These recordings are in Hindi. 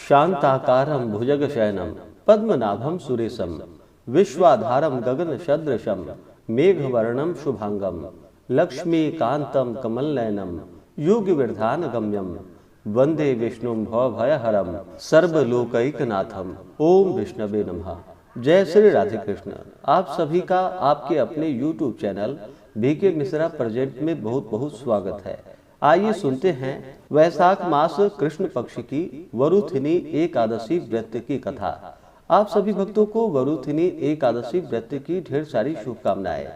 शांताकारं भुजगशयनं पद्मनाभं सुरेशं विश्वाधारं गगनसदृशं मेघवर्णं शुभांगं लक्ष्मीकान्तं कमलनयनं योगिविरधानगम्यं वंदे विष्णुं भवभयहरं सर्वलोकैकनाथम। ओम विष्णवे नमः। जय श्री राधे कृष्ण। आप सभी का आपके अपने YouTube channel BK Mishra present में बहुत बहुत स्वागत है। आइए सुनते हैं वैशाख मास कृष्ण पक्ष की वरुथिनी एकादशी व्रत की कथा। आप सभी भक्तों को वरुथिनी एकादशी व्रत की ढेर सारी शुभकामनाएं।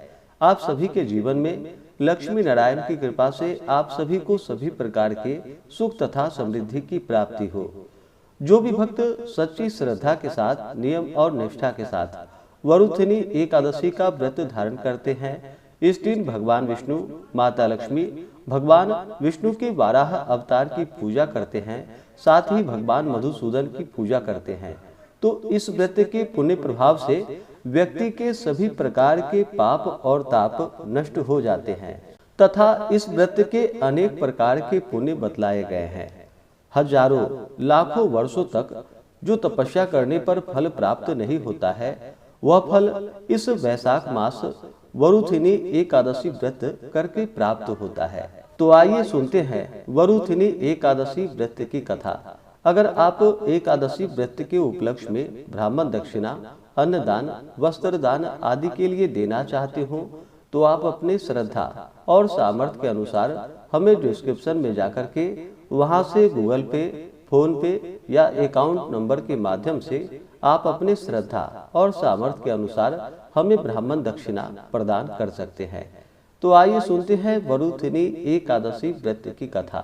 आप सभी के जीवन में लक्ष्मी नारायण की कृपा से आप सभी को सभी प्रकार के सुख तथा समृद्धि की प्राप्ति हो। जो भी भक्त सच्ची श्रद्धा के साथ नियम और निष्ठा के साथ वरुथिनी एकादशी का व्रत धारण करते हैं, इस दिन भगवान विष्णु, माता लक्ष्मी, भगवान विष्णु के वाराह अवतार की पूजा करते हैं, साथ ही भगवान मधुसूदन की पूजा करते हैं, तो इस व्रत के पुण्य प्रभाव से व्यक्ति के सभी प्रकार के पाप और ताप नष्ट हो जाते हैं तथा इस व्रत के अनेक प्रकार के पुण्य बतलाए गए हैं। हजारों लाखों वर्षों तक जो तपस्या करने पर फल प्राप्त नहीं होता है, वह फल इस वैशाख मास वरुथिनी एकादशी व्रत करके प्राप्त होता है। तो आइए सुनते हैं वरुथिनी एकादशी व्रत की कथा। अगर आप एकादशी व्रत के उपलक्ष्य में ब्राह्मण दक्षिणा, अन्नदान, वस्त्र दान आदि के लिए देना चाहते हो, तो आप अपने श्रद्धा और सामर्थ्य के अनुसार हमें डिस्क्रिप्शन में जाकर के वहां से गूगल पे, फोन पे या अकाउंट नंबर के माध्यम से आप अपने श्रद्धा और सामर्थ्य के अनुसार हमें ब्राह्मण दक्षिणा प्रदान कर सकते हैं। तो आइए सुनते हैं वरुथिनी एकादशी व्रत की कथा।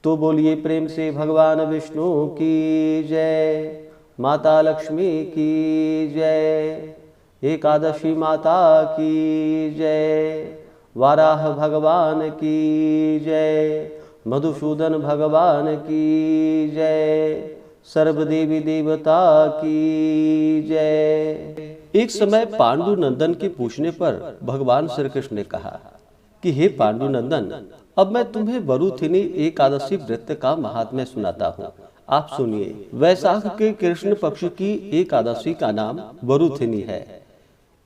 तो बोलिए प्रेम से भगवान विष्णु की जय, माता लक्ष्मी की जय, एकादशी माता की जय, वाराह भगवान की जय, मधुसूदन भगवान की जय, सर्वदेवी देवता की जय। एक समय पांडु नंदन के पूछने पर भगवान श्री कृष्ण ने कहा कि हे पांडु नंदन, अब मैं तुम्हें वरुथिनी एकादशी व्रत का महात्म्य सुनाता हूँ। आप सुनिए। वैशाख के कृष्ण पक्ष की एकादशी का नाम वरुथिनी है।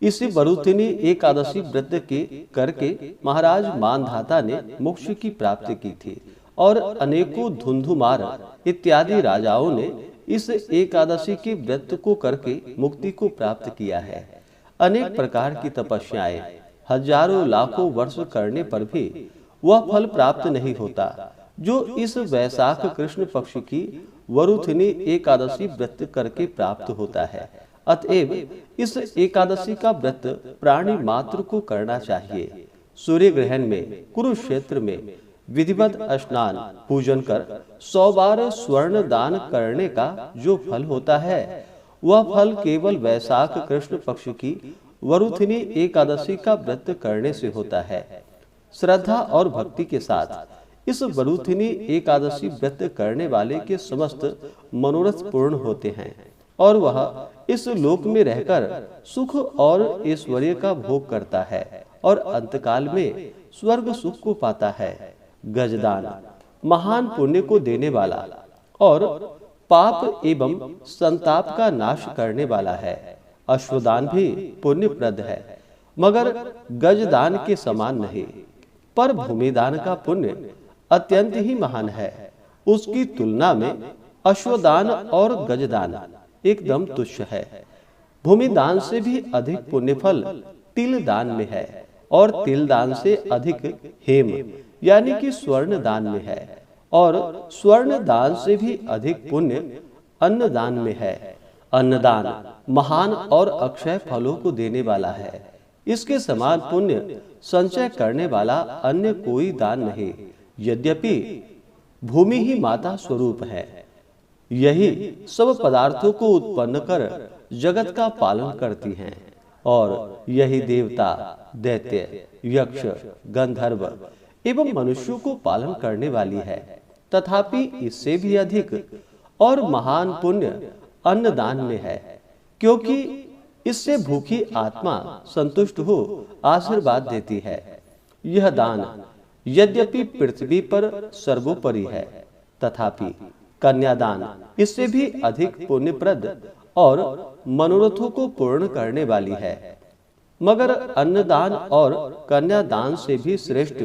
इसी वरुथिनी एकादशी व्रत के करके महाराज मानधाता ने मोक्ष की प्राप्ति की थी और अनेकों धुंधुमार इत्यादि राजाओं ने इस एकादशी के व्रत को करके मुक्ति को प्राप्त किया है। अनेक प्रकार की तपस्याएं हजारों लाखों वर्ष करने पर भी वह फल प्राप्त नहीं होता जो इस वैशाख कृष्ण पक्ष की वरुथिनी एकादशी व्रत करके प्राप्त होता है। अतएव इस एकादशी का व्रत प्राणी मात्र को करना चाहिए। सूर्य ग्रहण में कुरुक्षेत्र में विधिवत स्नान पूजन कर 100 बार स्वर्ण दान करने का जो फल होता है, वह फल केवल वैशाख कृष्ण पक्ष की वरुथिनी एकादशी का व्रत करने से होता है। श्रद्धा और भक्ति के साथ इस वरुथिनी एकादशी व्रत करने वाले के समस्त मनोरथ पूर्ण होते हैं और वह इस लोक में रहकर सुख और ऐश्वर्य का भोग करता है और अंतकाल में स्वर्ग सुख को पाता है। गजदान महान पुण्य को देने वाला और पाप एवं संताप का नाश करने वाला है। अश्वदान भी पुण्यप्रद है, मगर गजदान के समान नहीं। पर भूमिदान का पुण्य अत्यंत ही महान है। उसकी तुलना में अश्वदान और गजदान एकदम तुच्छ है। भूमिदान से भी अधिक पुण्य फल तिल दान में है और तिल दान से अधिक हेम यानी कि स्वर्ण दान में है और स्वर्ण दान से भी अधिक पुण्य अन्नदान में है। अन्नदान महान और अक्षय फलों को देने वाला है। इसके समान पुण्य संचय करने वाला अन्य कोई दान नहीं। यद्यपि भूमि ही माता स्वरूप है, यही सब पदार्थों को उत्पन्न कर जगत का पालन करती हैं और यही देवता, दैत्य, यक्ष, गंधर्व एवं मनुष्यों को पालन करने वाली है। तथापि इससे भी अधिक और महान पुण्य अन्नदान में है, क्योंकि इससे भूखी आत्मा संतुष्ट हो आशीर्वाद देती है। यह दान यद्यपि पृथ्वी पर सर्वोपरि है, तथापि कन्यादान इससे भी अधिक पुण्यप्रद और मनोरथों को पूर्ण करने वाली है, मगर अन्नदान और कन्यादान से भी श्रेष्ठ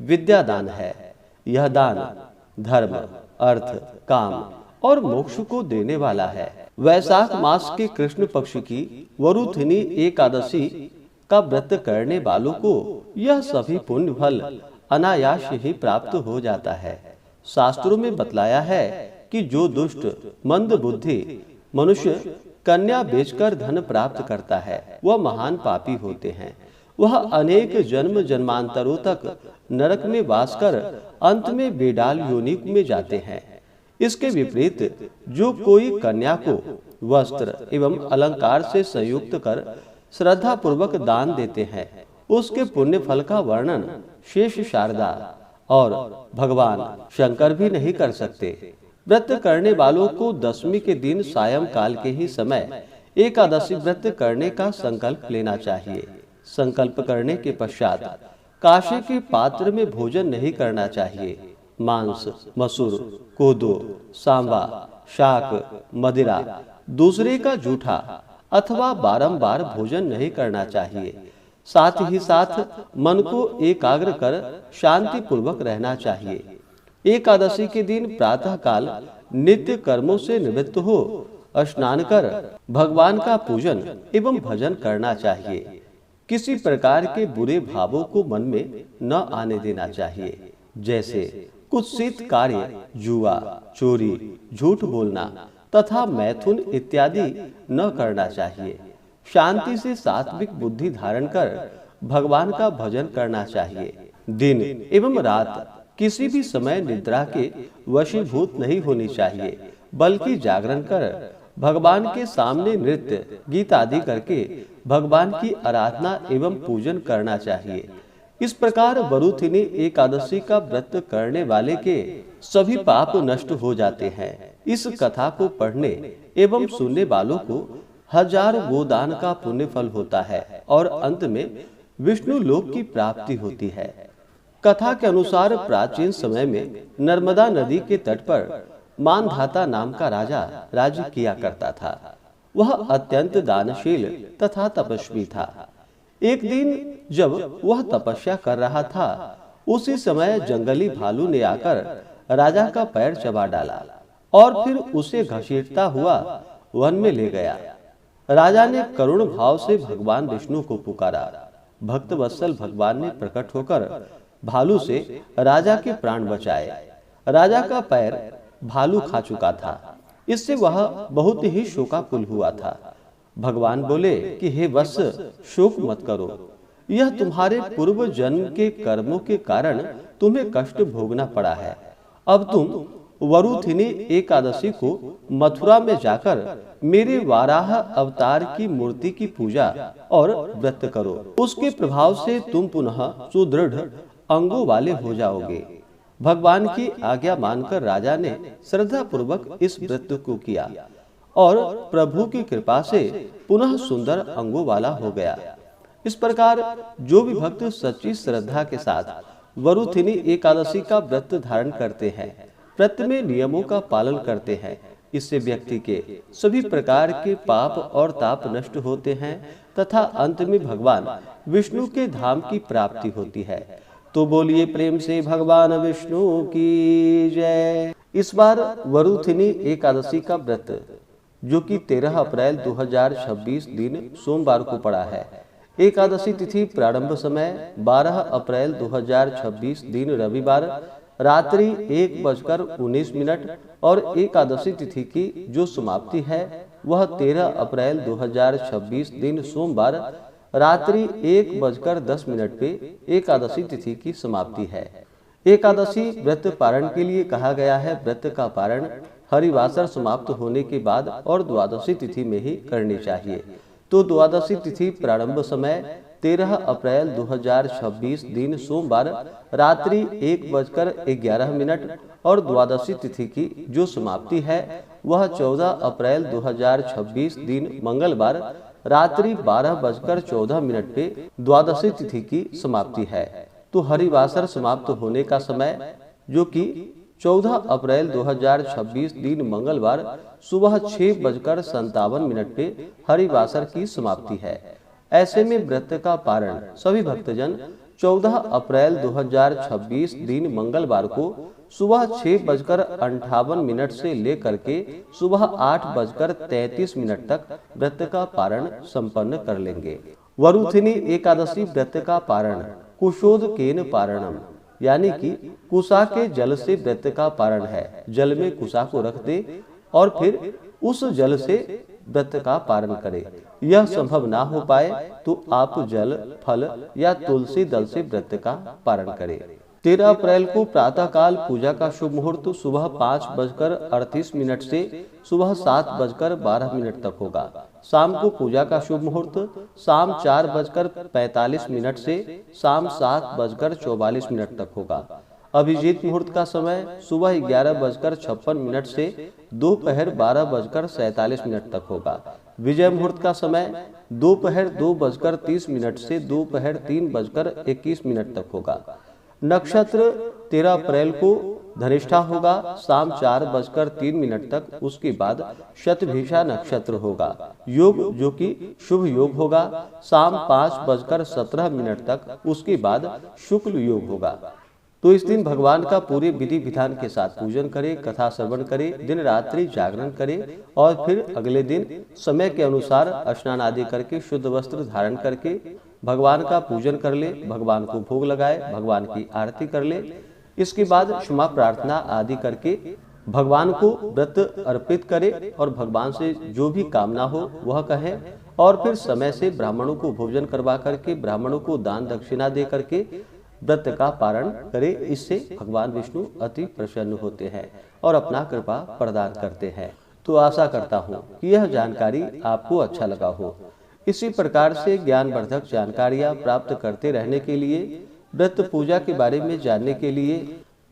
विद्यादान है। यह दान धर्म, अर्थ, काम और मोक्ष को देने वाला है। वैशाख मास के कृष्ण पक्ष की वरुथिनी एकादशी का व्रत करने वालों को यह सभी पुण्य फल अनायास ही प्राप्त हो जाता है। शास्त्रों में बतलाया है कि जो दुष्ट मंद बुद्धि मनुष्य कन्या बेचकर धन प्राप्त करता है, वह महान पापी होते हैं। वह अनेक जन्म जन्मांतरों तक नरक में वास कर अंत में बेडाल योनि में जाते हैं। इसके विपरीत जो कोई कन्या को वस्त्र एवं अलंकार से संयुक्त कर श्रद्धा पूर्वक दान देते हैं, उसके पुण्य फल का वर्णन शेष शारदा और भगवान शंकर भी नहीं कर सकते। व्रत करने वालों को दशमी के दिन सायं काल के ही समय एकादशी व्रत करने का संकल्प लेना चाहिए। संकल्प करने के पश्चात काशे के पात्र में भोजन नहीं करना चाहिए। मांस, मसूर, कोदो, सांबा, शाक, मदिरा, दूसरे का जूठा अथवा बारंबार भोजन नहीं करना चाहिए। साथ ही साथ मन को एकाग्र कर शांति पूर्वक रहना चाहिए। एकादशी के दिन प्रातः काल नित्य कर्मों से निवृत्त हो स्नान कर भगवान का पूजन एवं भजन करना चाहिए। किसी प्रकार के बुरे भावों को मन में न आने देना चाहिए, जैसे कुत्सित कार्य, जुआ, चोरी, झूठ बोलना तथा मैथुन इत्यादि न करना चाहिए। शांति से सात्विक बुद्धि धारण कर भगवान का भजन करना चाहिए। दिन एवं रात किसी भी समय निद्रा के वशीभूत नहीं होनी चाहिए, बल्कि जागरण कर भगवान के सामने नृत्य, गीत आदि करके भगवान की आराधना एवं पूजन करना चाहिए। इस प्रकार वरुथिनी एकादशी का व्रत करने वाले के सभी पाप नष्ट हो जाते हैं। इस कथा को पढ़ने एवं सुनने वालों को 1000 गोदान का पुण्य फल होता है और अंत में विष्णु लोक की प्राप्ति होती है। कथा के अनुसार प्राचीन समय में नर्मदा नदी के तट पर मानधाता नाम का राजा राज्य किया करता था। वह अत्यंत दानशील तथा तपस्वी था। एक दिन जब वह तपस्या कर रहा था, उसी समय जंगली भालू ने आकर राजा का पैर चबा डाला और फिर उसे घसीटता हुआ वन में ले गया। राजा ने करुण भाव से भगवान विष्णु को पुकारा। भक्त वत्सल भगवान ने प्रकट होकर भालू से राजा के प्राण बचाए। राजा का पैर भालू खा चुका था, इससे वह बहुत ही शोकाकुल हुआ था। भगवान बोले कि हे वत्स, शोक मत करो। यह तुम्हारे पूर्व जन्म के कर्मों के कारण तुम्हें कष्ट भोगना पड़ा है। अब तुम वरुथिनी एकादशी को मथुरा में जाकर मेरे वाराह अवतार की मूर्ति की पूजा और व्रत करो। उसके प्रभाव से तुम पुनः सुदृढ़ अंगों वाले हो जाओगे। भगवान की आज्ञा मानकर राजा ने श्रद्धा पूर्वक इस व्रत को किया और प्रभु की कृपा से पुनः सुंदर अंगों वाला हो गया। इस प्रकार जो भी भक्त सच्ची श्रद्धा के साथ वरुथिनी एकादशी का व्रत धारण करते हैं, व्रत में नियमों का पालन करते हैं, इससे व्यक्ति के सभी प्रकार के पाप और ताप नष्ट होते हैं तथा अंत में भगवान विष्णु के धाम की प्राप्ति होती है। तो बोलिए प्रेम से भगवान विष्णु की जय। इस बार वरुथिनी एकादशी का व्रत जो कि 13 अप्रैल 2026 दिन सोमवार को पड़ा है। एकादशी तिथि प्रारंभ समय 12 अप्रैल 2026 दिन रविवार रात्रि 1:19 और एकादशी तिथि की जो समाप्ति है वह 13 अप्रैल 2026 दिन सोमवार रात्रि 1:10 पे एकादशी तिथि की समाप्ति है। एकादशी व्रत पारण के लिए कहा गया है। व्रत का पारण हरिवासर समाप्त होने के बाद और द्वादशी तिथि में ही करनी चाहिए। तो द्वादशी तिथि प्रारंभ समय 13 अप्रैल 2026 दिन सोमवार रात्रि 1:11 और द्वादशी तिथि की जो समाप्ति है वह 14 अप्रैल 2026 दिन मंगलवार रात्रि 12:14 पे द्वादशी तिथि की समाप्ति है। तो हरिवासर समाप्त होने का समय जो कि 14 अप्रैल 2026 दिन मंगलवार सुबह 6:57 पे हरिवासर की समाप्ति है। ऐसे में व्रत का पारण सभी भक्तजन 14 अप्रैल 2026 दिन मंगलवार को सुबह 6:58 से लेकर के सुबह 8:33 तक व्रत का पारण संपन्न कर लेंगे। वरुथिनी एकादशी व्रत का पारण कुशोदकेन पारणम, यानी कि कुशा के जल से व्रत का पारण है। जल में कुशा को रख दे और फिर उस जल से व्रत का पारण करे। यह संभव ना हो पाए तो आप जल, फल या तुलसी दल से व्रत का पारण करें। 13 अप्रैल को प्रातः काल पूजा का शुभ मुहूर्त सुबह 5:38 से सुबह 7:12 तक होगा। शाम को पूजा का शुभ मुहूर्त शाम 4:45 से शाम 7:44 तक होगा। अभिजीत मुहूर्त का समय सुबह 11:56 से दोपहर 12:47 तक होगा। विजय मुहूर्त का समय दोपहर 2:30 से दोपहर 3:21 तक होगा। नक्षत्र 13 अप्रैल को धनिष्ठा होगा शाम 4:03 तक। उसके बाद शतभिषा नक्षत्र होगा। योग जो कि शुभ योग होगा शाम 5:17 तक। उसके बाद शुक्ल योग होगा। तो इस दिन भगवान का पूरे विधि विधान के साथ पूजन करें, कथा श्रवण करें, दिन रात्रि जागरण करें और फिर अगले दिन समय के अनुसार स्नान आदि करके शुद्ध वस्त्र धारण करके भगवान का पूजन कर ले, भगवान को भोग लगाए, भगवान की आरती कर ले। इसके बाद क्षमा प्रार्थना आदि करके भगवान को व्रत अर्पित करे और भगवान से जो भी कामना हो वह कहे और फिर समय से ब्राह्मणों को भोजन करवा करके, ब्राह्मणों को दान दक्षिणा दे करके व्रत का पारण करे। इससे भगवान विष्णु अति प्रसन्न होते हैं और अपना कृपा प्रदान करते हैं। तो आशा करता हूँ कि यह जानकारी आपको अच्छा लगा हो। इसी प्रकार से ज्ञानवर्धक जानकारियाँ प्राप्त करते रहने के लिए, व्रत पूजा के बारे में जानने के लिए,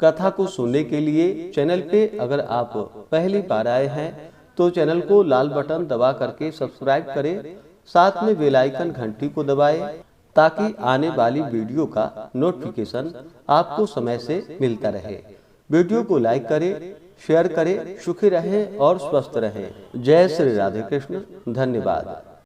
कथा को सुनने के लिए चैनल पे अगर आप पहली बार आए हैं तो चैनल को लाल बटन दबा करके सब्सक्राइब करें, साथ में बेल आइकन घंटी को दबाएं ताकि आने वाली वीडियो का नोटिफिकेशन आपको समय से मिलता रहे। वीडियो को लाइक करें, शेयर करें। सुखी रहें और स्वस्थ रहें। जय श्री राधे कृष्ण। धन्यवाद।